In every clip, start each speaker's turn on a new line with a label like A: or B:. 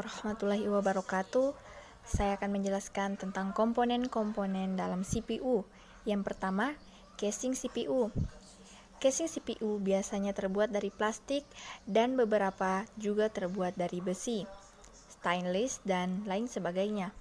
A: warahmatullahi wabarakatuh. Saya akan menjelaskan tentang komponen-komponen dalam CPU. Yang pertama, casing CPU. Casing CPU biasanya terbuat dari plastik dan beberapa juga terbuat dari besi, stainless, dan lain sebagainya.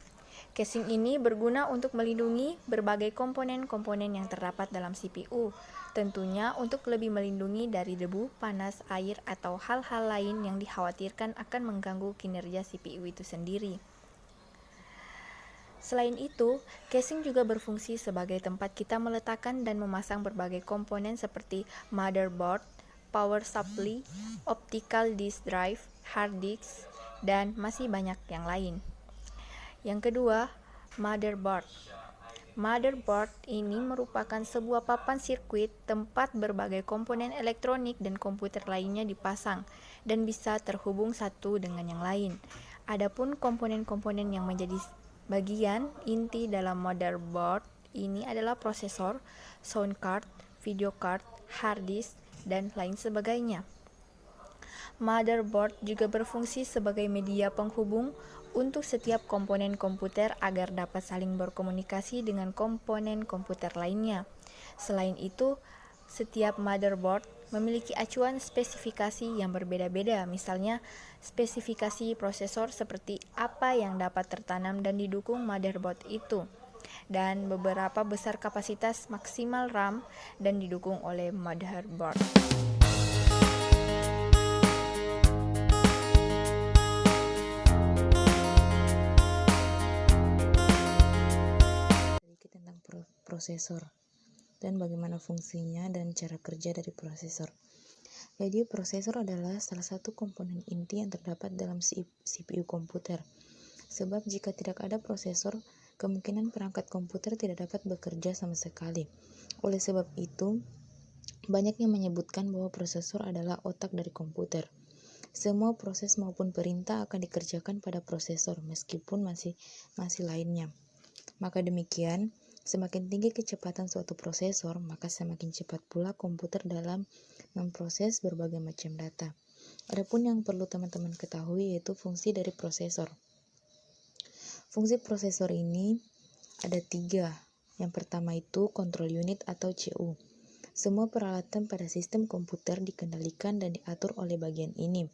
A: Casing ini berguna untuk melindungi berbagai komponen-komponen yang terdapat dalam CPU, tentunya untuk lebih melindungi dari debu, panas, air, atau hal-hal lain yang dikhawatirkan akan mengganggu kinerja CPU itu sendiri. Selain itu, casing juga berfungsi sebagai tempat kita meletakkan dan memasang berbagai komponen seperti motherboard, power supply, optical disk drive, hard disk, dan masih banyak yang lain. Yang kedua, motherboard. Motherboard ini merupakan sebuah papan sirkuit tempat berbagai komponen elektronik dan komputer lainnya dipasang dan bisa terhubung satu dengan yang lain. Adapun komponen-komponen yang menjadi bagian inti dalam motherboard ini adalah prosesor, sound card, video card, hard disk, dan lain sebagainya. Motherboard juga berfungsi sebagai media penghubung untuk setiap komponen komputer agar dapat saling berkomunikasi dengan komponen komputer lainnya. Selain itu, setiap motherboard memiliki acuan spesifikasi yang berbeda-beda, misalnya spesifikasi prosesor seperti apa yang dapat tertanam dan didukung motherboard itu, dan beberapa besar kapasitas maksimal RAM dan didukung oleh motherboard.
B: Tentang prosesor dan bagaimana fungsinya dan cara kerja dari prosesor. Jadi prosesor adalah salah satu komponen inti yang terdapat dalam CPU komputer. Sebab jika tidak ada prosesor, kemungkinan perangkat komputer tidak dapat bekerja sama sekali. Oleh sebab itu, banyak yang menyebutkan bahwa prosesor adalah otak dari komputer. Semua proses maupun perintah akan dikerjakan pada prosesor meskipun masih lainnya. Maka demikian, semakin tinggi kecepatan suatu prosesor, maka semakin cepat pula komputer dalam memproses berbagai macam data. Adapun yang perlu teman-teman ketahui yaitu fungsi dari prosesor. Fungsi prosesor ini ada 3. Yang pertama itu control unit atau CU. Semua peralatan pada sistem komputer dikendalikan dan diatur oleh bagian ini.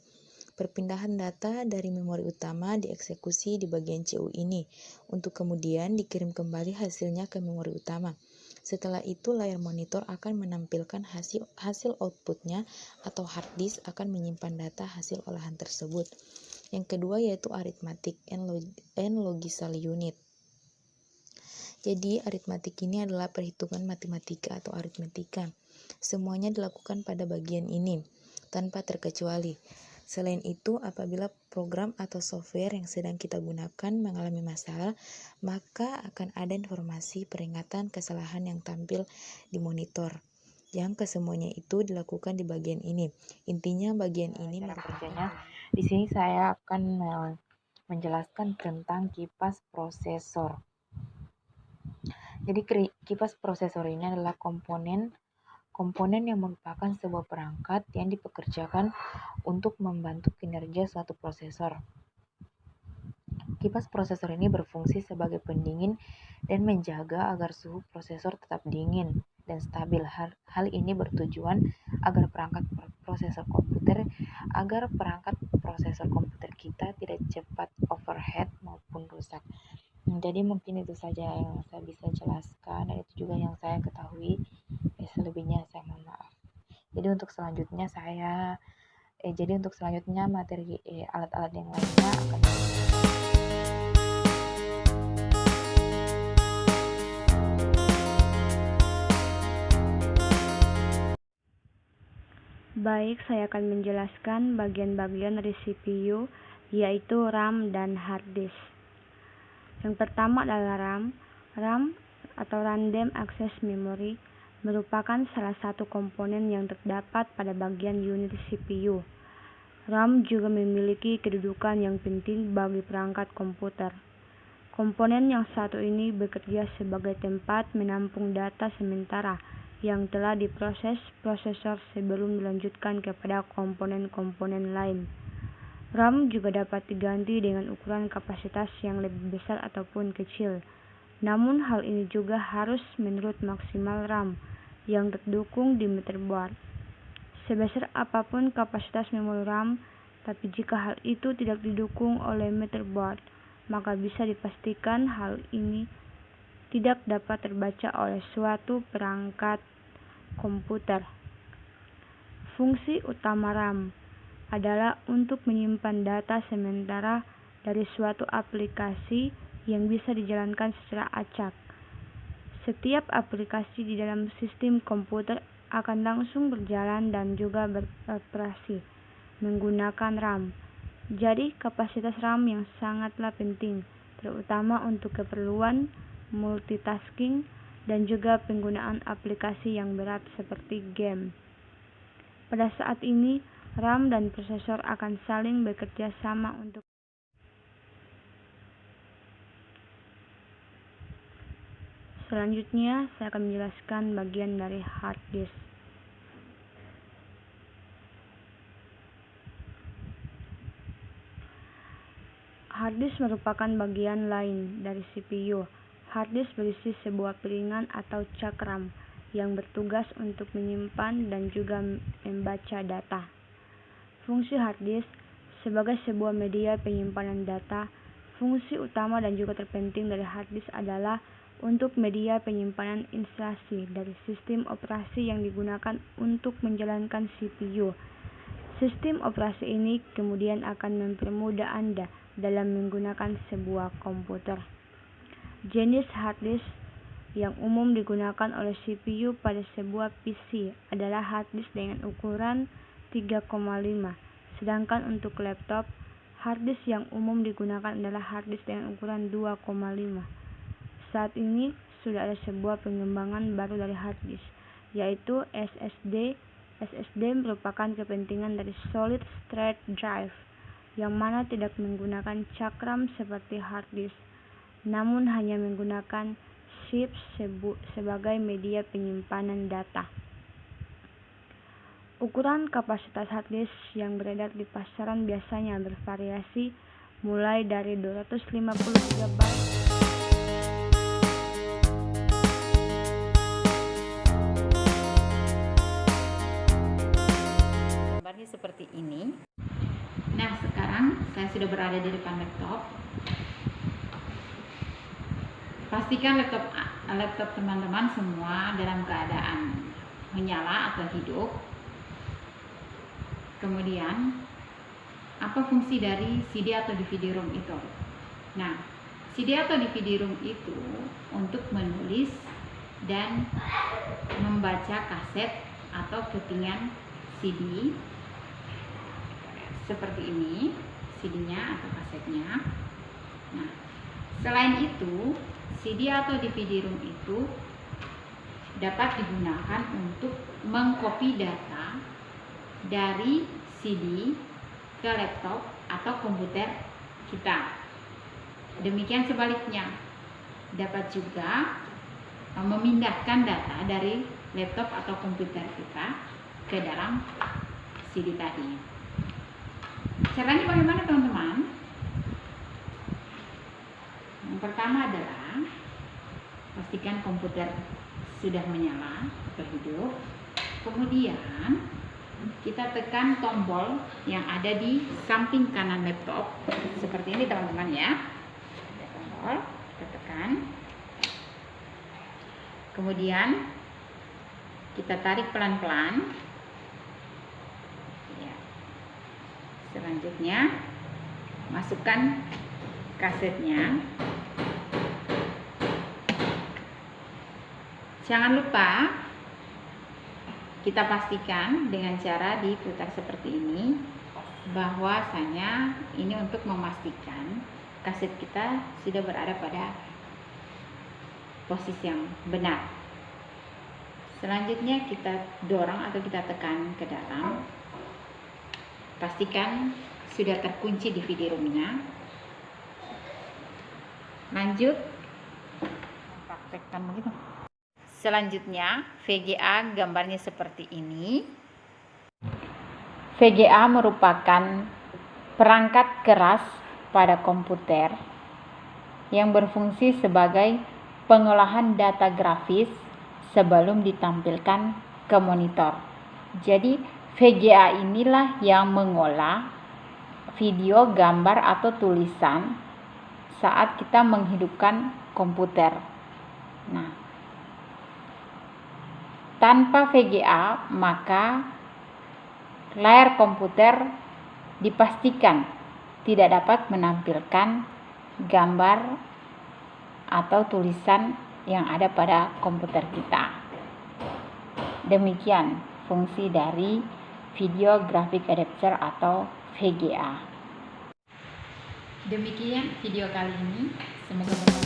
B: Perpindahan data dari memori utama dieksekusi di bagian CU ini, untuk kemudian dikirim kembali hasilnya ke memori utama. Setelah itu layar monitor akan menampilkan hasil outputnya atau hard disk akan menyimpan data hasil olahan tersebut. Yang kedua yaitu arithmetic and logical unit. Jadi aritmatik ini adalah perhitungan matematika atau aritmetika. Semuanya dilakukan pada bagian ini, tanpa terkecuali. Selain itu, apabila program atau software yang sedang kita gunakan mengalami masalah, maka akan ada informasi peringatan kesalahan yang tampil di monitor. Yang kesemuanya itu dilakukan di bagian ini. Intinya bagian ini
C: kerjanya. Di sini saya akan menjelaskan tentang kipas prosesor. Jadi kipas prosesor ini adalah komponen yang merupakan sebuah perangkat yang dipekerjakan untuk membantu kinerja suatu prosesor. Kipas prosesor ini berfungsi sebagai pendingin dan menjaga agar suhu prosesor tetap dingin dan stabil. Hal ini bertujuan agar perangkat prosesor komputer kita tidak cepat overheat maupun rusak. Jadi mungkin itu saja yang saya bisa jelaskan dan itu juga yang saya ketahui. Selebihnya saya mohon maaf. Jadi untuk selanjutnya materi alat-alat yang lainnya akan
D: Baik, saya akan menjelaskan bagian-bagian dari CPU, yaitu RAM dan hard disk. Yang pertama adalah RAM. RAM atau Random Access Memory merupakan salah satu komponen yang terdapat pada bagian unit CPU. RAM juga memiliki kedudukan yang penting bagi perangkat komputer. Komponen yang satu ini bekerja sebagai tempat menampung data sementara yang telah diproses prosesor sebelum dilanjutkan kepada komponen-komponen lain. RAM juga dapat diganti dengan ukuran kapasitas yang lebih besar ataupun kecil. Namun hal ini juga harus menurut maksimal RAM yang terdukung di motherboard. Sebesar apapun kapasitas memori RAM, tapi jika hal itu tidak didukung oleh motherboard, maka bisa dipastikan hal ini tidak dapat terbaca oleh suatu perangkat komputer. Fungsi utama RAM adalah untuk menyimpan data sementara dari suatu aplikasi yang bisa dijalankan secara acak. Setiap aplikasi di dalam sistem komputer akan langsung berjalan dan juga beroperasi menggunakan RAM. Jadi kapasitas RAM yang sangatlah penting, terutama untuk keperluan multitasking dan juga penggunaan aplikasi yang berat seperti game. Pada saat ini, RAM dan prosesor akan saling bekerja sama untuk Selanjutnya, saya akan menjelaskan bagian dari hard disk. Hard disk merupakan bagian lain dari CPU. Hard disk berisi sebuah piringan atau cakram yang bertugas untuk menyimpan dan juga membaca data. Fungsi hard disk sebagai sebuah media penyimpanan data. Fungsi utama dan juga terpenting dari hard disk adalah untuk media penyimpanan instruksi dari sistem operasi yang digunakan untuk menjalankan CPU. Sistem operasi ini kemudian akan mempermudah Anda dalam menggunakan sebuah komputer. Jenis hard disk yang umum digunakan oleh CPU pada sebuah PC adalah hard disk dengan ukuran 3,5. Sedangkan untuk laptop, hard disk yang umum digunakan adalah hard disk dengan ukuran 2,5. Saat ini sudah ada sebuah pengembangan baru dari hard disk, yaitu SSD. SSD merupakan kepentingan dari solid state drive, yang mana tidak menggunakan cakram seperti hard disk, namun hanya menggunakan chip sebagai media penyimpanan data. Ukuran kapasitas hard disk yang beredar di pasaran biasanya bervariasi mulai dari 250 GB
E: seperti ini. Nah, sekarang saya sudah berada di depan laptop. Pastikan laptop teman-teman semua dalam keadaan menyala atau hidup. Kemudian, apa fungsi dari CD atau DVD ROM itu? Nah, CD atau DVD ROM itu untuk menulis dan membaca kaset atau kepingan CD seperti ini, CD-nya atau kasetnya. Nah, selain itu, CD atau DVD ROM itu dapat digunakan untuk mengcopy data dari CD ke laptop atau komputer kita. Demikian sebaliknya, dapat juga memindahkan data dari laptop atau komputer kita ke dalam CD tadi. Caranya bagaimana, teman-teman? Yang pertama adalah pastikan komputer sudah menyala atau hidup. Kemudian kita tekan tombol yang ada di samping kanan laptop seperti ini, teman-teman ya. Ada tombol, kita tekan. Kemudian kita tarik pelan-pelan. Selanjutnya masukkan kasetnya. Jangan lupa kita pastikan dengan cara diputar seperti ini bahwasanya ini untuk memastikan kaset kita sudah berada pada posisi yang benar. Selanjutnya kita dorong atau kita tekan ke dalam. Pastikan sudah terkunci DVD ROM-nya. Lanjut, praktekkan begitu. Selanjutnya, VGA gambarnya seperti ini. VGA merupakan perangkat keras pada komputer yang berfungsi sebagai pengolahan data grafis sebelum ditampilkan ke monitor. Jadi VGA inilah yang mengolah video, gambar, atau tulisan saat kita menghidupkan komputer. Nah, tanpa VGA maka layar komputer dipastikan tidak dapat menampilkan gambar atau tulisan yang ada pada komputer kita. Demikian fungsi dari Video Graphic Adapter atau VGA. Demikian video kali ini, semoga bermanfaat.